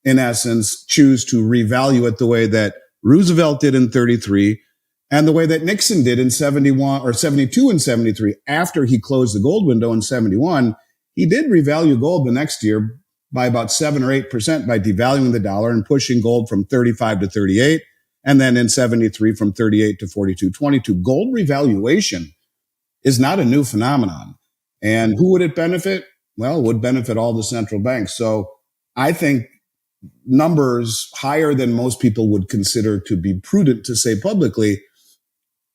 in essence, choose to revalue it the way that Roosevelt did in 33 and the way that Nixon did in 71 or 72 and 73. After he closed the gold window in 71, he did revalue gold the next year by about 7 or 8% by devaluing the dollar and pushing gold from 35 to 38. And then in 73 from 38 to 42.22. Gold revaluation is not a new phenomenon. And who would it benefit? Well, it would benefit all the central banks. So I think numbers higher than most people would consider to be prudent to say publicly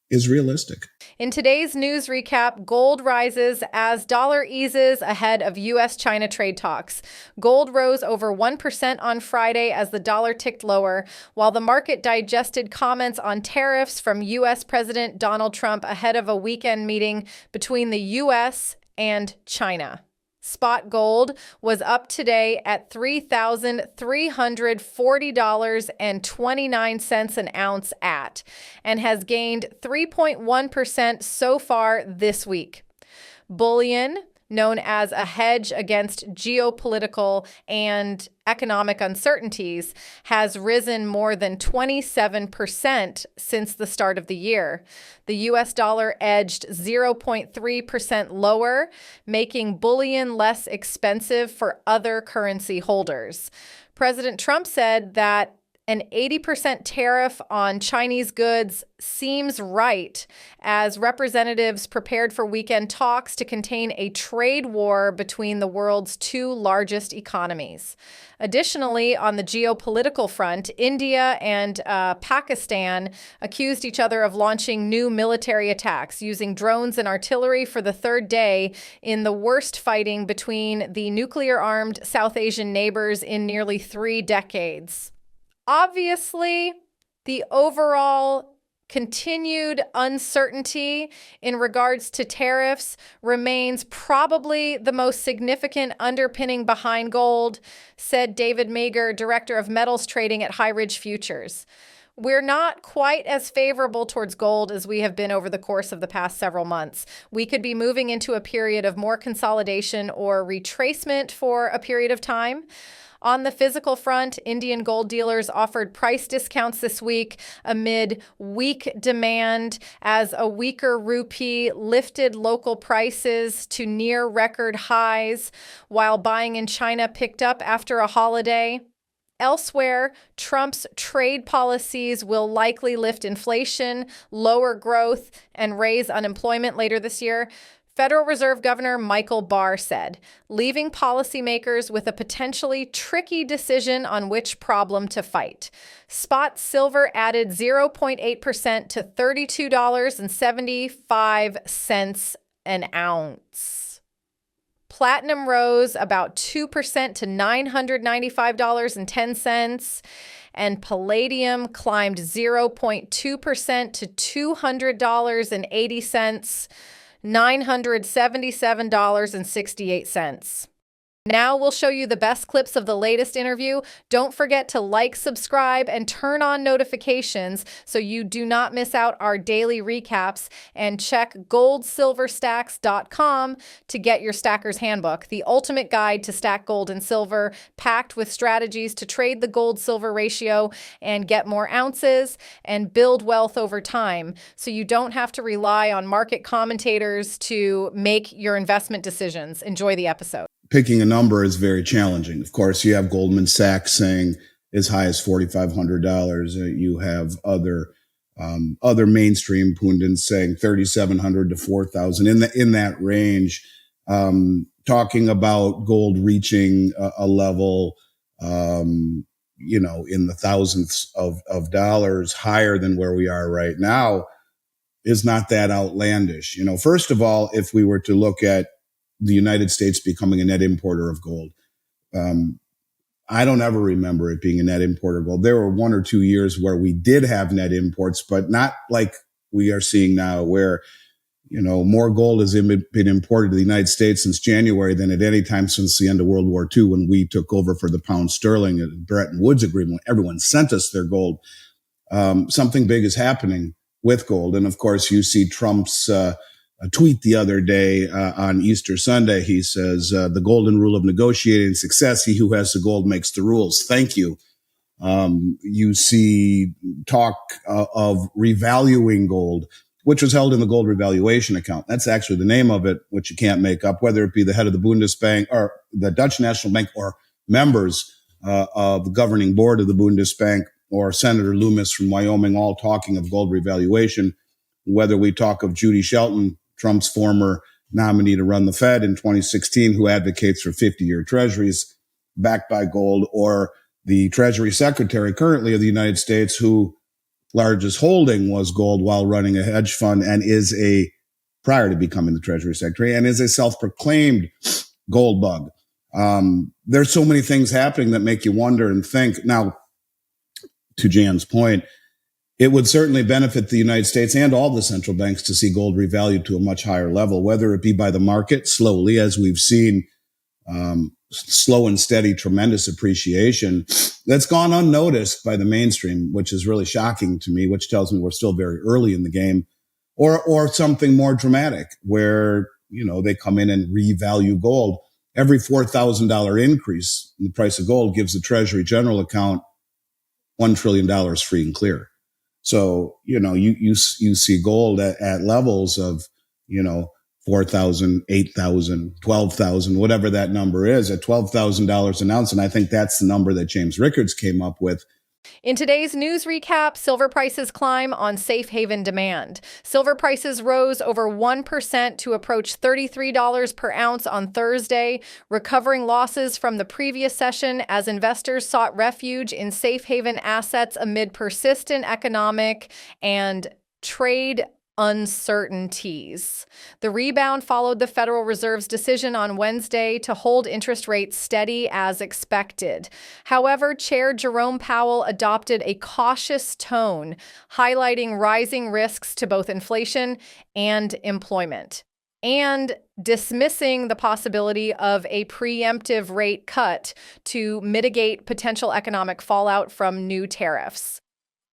is realistic. In today's news recap, gold rises as dollar eases ahead of U.S.-China trade talks. Gold rose over 1% on Friday as the dollar ticked lower, while the market digested comments on tariffs from U.S. President Donald Trump ahead of a weekend meeting between the U.S. and China. Spot gold was up today at $3,340.29 an ounce and has gained 3.1% so far this week. Bullion, known as a hedge against geopolitical and economic uncertainties, has risen more than 27% since the start of the year. The U.S. dollar edged 0.3% lower, making bullion less expensive for other currency holders. President Trump said that an 80% tariff on Chinese goods seems right as representatives prepared for weekend talks to contain a trade war between the world's two largest economies. Additionally, on the geopolitical front, India and Pakistan accused each other of launching new military attacks using drones and artillery for the third day in the worst fighting between the nuclear-armed South Asian neighbors in nearly 3 decades. Obviously, the overall continued uncertainty in regards to tariffs remains probably the most significant underpinning behind gold, said David Mager, director of metals trading at High Ridge Futures. We're not quite as favorable towards gold as we have been over the course of the past several months. We could be moving into a period of more consolidation or retracement for a period of time. On the physical front, Indian gold dealers offered price discounts this week amid weak demand as a weaker rupee lifted local prices to near record highs, while buying in China picked up after a holiday. Elsewhere, Trump's trade policies will likely lift inflation, lower growth, and raise unemployment later this year. Federal Reserve Governor Michael Barr said, leaving policymakers with a potentially tricky decision on which problem to fight. Spot silver added 0.8% to $32.75 an ounce. Platinum rose about 2% to $995.10, and palladium climbed 0.2% to $200.80. $977.68. Now we'll show you the best clips of the latest interview. Don't forget to like, subscribe, and turn on notifications so you do not miss out our daily recaps. And check goldsilverstacks.com to get your Stacker's Handbook, the ultimate guide to stack gold and silver, packed with strategies to trade the gold-silver ratio and get more ounces and build wealth over time, so you don't have to rely on market commentators to make your investment decisions. Enjoy the episode. Picking a number is very challenging. Of course, you have Goldman Sachs saying as high as $4,500. You have other mainstream pundits saying $3,700 to $4,000 in that range. Talking about gold reaching a level, in the thousands of dollars higher than where we are right now is not that outlandish. First of all, if we were to look at the United States becoming a net importer of gold. I don't ever remember it being a net importer of gold. There were 1 or 2 years where we did have net imports, but not like we are seeing now where, more gold has been imported to the United States since January than at any time since the end of World War II when we took over for the pound sterling at the Bretton Woods Agreement. Everyone sent us their gold. Something big is happening with gold. And of course, you see Trump's a tweet the other day on Easter Sunday. He says, the golden rule of negotiating success, he who has the gold makes the rules. Thank you. You see talk of revaluing gold, which was held in the gold revaluation account. That's actually the name of it, which you can't make up, whether it be the head of the Bundesbank or the Dutch National Bank or members of the governing board of the Bundesbank or Senator Loomis from Wyoming, all talking of gold revaluation. Whether we talk of Judy Shelton, Trump's former nominee to run the Fed in 2016, who advocates for 50-year treasuries backed by gold, or the Treasury Secretary currently of the United States, who largest holding was gold while running a hedge fund and is prior to becoming the Treasury Secretary, and is a self-proclaimed gold bug. There's so many things happening that make you wonder and think. Now, to Jan's point, it would certainly benefit the United States and all the central banks to see gold revalued to a much higher level, whether it be by the market slowly, as we've seen slow and steady, tremendous appreciation that's gone unnoticed by the mainstream, which is really shocking to me, which tells me we're still very early in the game, or something more dramatic where, they come in and revalue gold. Every $4,000 increase in the price of gold gives the Treasury General account $1 trillion free and clear. So, you see gold at levels of, 4,000, 8,000, 12,000, whatever that number is, at $12,000 an ounce. And I think that's the number that James Rickards came up with. In today's news recap, silver prices climb on safe haven demand. Silver prices rose over 1% to approach $33 per ounce on Thursday, recovering losses from the previous session as investors sought refuge in safe haven assets amid persistent economic and trade uncertainties. The rebound followed the Federal Reserve's decision on Wednesday to hold interest rates steady as expected. However, Chair Jerome Powell adopted a cautious tone, highlighting rising risks to both inflation and employment, and dismissing the possibility of a preemptive rate cut to mitigate potential economic fallout from new tariffs.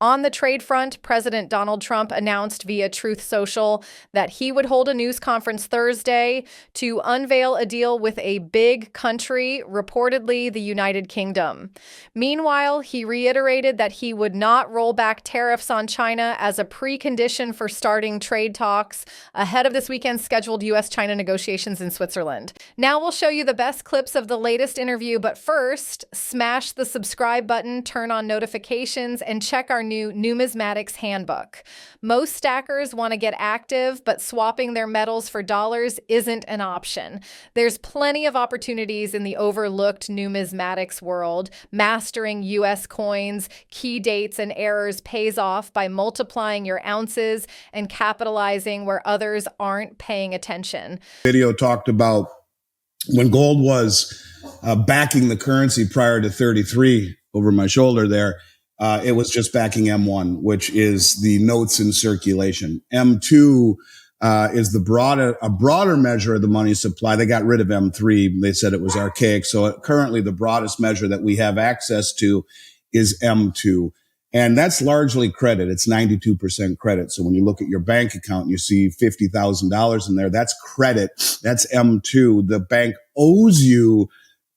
On the trade front, President Donald Trump announced via Truth Social that he would hold a news conference Thursday to unveil a deal with a big country, reportedly the United Kingdom. Meanwhile, he reiterated that he would not roll back tariffs on China as a precondition for starting trade talks ahead of this weekend's scheduled U.S.-China negotiations in Switzerland. Now we'll show you the best clips of the latest interview, but first, smash the subscribe button, turn on notifications, and check our new Numismatics Handbook. Most stackers want to get active, but swapping their metals for dollars isn't an option. There's plenty of opportunities in the overlooked numismatics world. Mastering U.S. coins, key dates, and errors pays off by multiplying your ounces and capitalizing where others aren't paying attention. Video talked about when gold was backing the currency prior to 33 over my shoulder there. It was just backing M1, which is the notes in circulation. M2 is a broader measure of the money supply. They got rid of M3. They said it was archaic. So currently the broadest measure that we have access to is M2. And that's largely credit. It's 92% credit. So when you look at your bank account and you see $50,000 in there, that's credit. That's M2. The bank owes you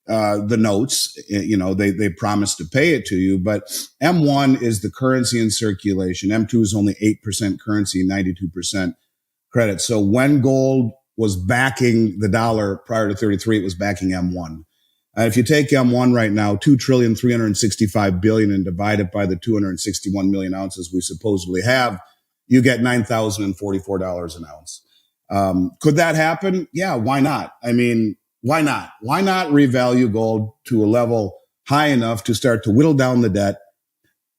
the notes, they promise to pay it to you, but M1 is the currency in circulation. M2 is only 8% currency, 92% credit. So when gold was backing the dollar prior to 33, it was backing M1. If you take M1 right now, 2,365 billion and divide it by the 261 million ounces we supposedly have, you get $9,044 an ounce. Could that happen? Yeah, why not? I mean, why not? Why not revalue gold to a level high enough to start to whittle down the debt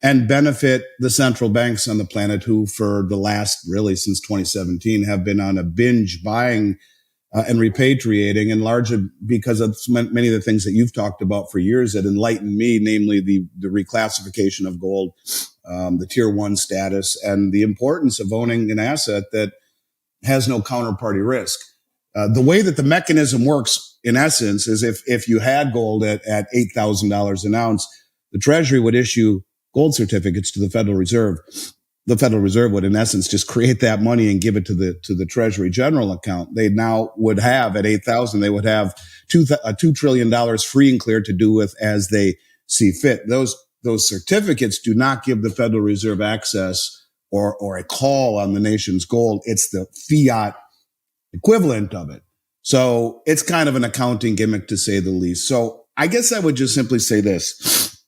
and benefit the central banks on the planet who, for the last, really since 2017, have been on a binge buying and repatriating, and largely because of many of the things that you've talked about for years that enlightened me, namely the reclassification of gold, the tier 1 status, and the importance of owning an asset that has no counterparty risk. The way that the mechanism works, in essence, is if you had gold at $8,000 an ounce, the Treasury would issue gold certificates to the Federal Reserve. the Federal Reserve would, in essence, just create that money and give it to the Treasury General account. They now would have at 8,000, they would have $2 trillion free and clear to do with as they see fit. Those certificates do not give the Federal Reserve access or a call on the nation's gold. It's the fiat equivalent of it. So it's kind of an accounting gimmick, to say the least. So I guess I would just simply say this.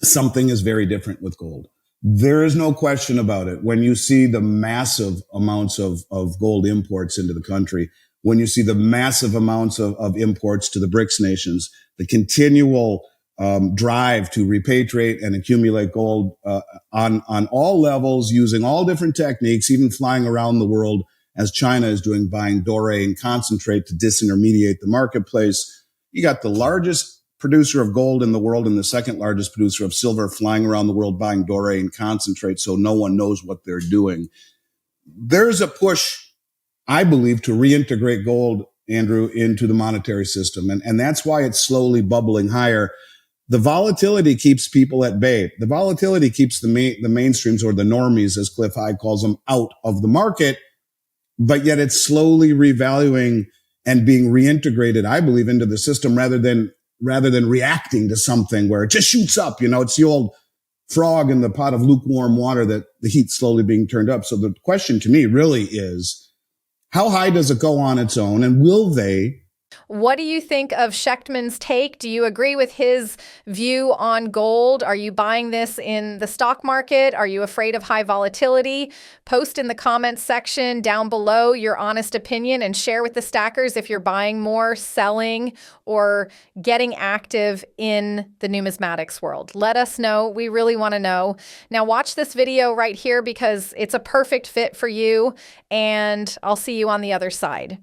Something is very different with gold. There is no question about it. When you see the massive amounts of gold imports into the country, when you see the massive amounts of imports to the BRICS nations, the continual drive to repatriate and accumulate gold on all levels, using all different techniques, even flying around the world, as China is doing, buying doré and concentrate to disintermediate the marketplace. You got the largest producer of gold in the world and the second largest producer of silver flying around the world buying doré and concentrate, so no one knows what they're doing. There's a push, I believe, to reintegrate gold, Andrew, into the monetary system. And that's why it's slowly bubbling higher. The volatility keeps people at bay. The volatility keeps the mainstreams, or the normies, as Cliff High calls them, out of the market. But yet it's slowly revaluing and being reintegrated, I believe, into the system rather than reacting to something where it just shoots up. You know, it's the old frog in the pot of lukewarm water that the heat's slowly being turned up. So the question to me really is, how high does it go on its own? And will they? What do you think of Schectman's take? Do you agree with his view on gold? Are you buying this in the stock market? Are you afraid of high volatility? Post in the comments section down below your honest opinion and share with the stackers if you're buying more, selling, or getting active in the numismatics world. Let us know. We really want to know. Now watch this video right here because it's a perfect fit for you, and I'll see you on the other side.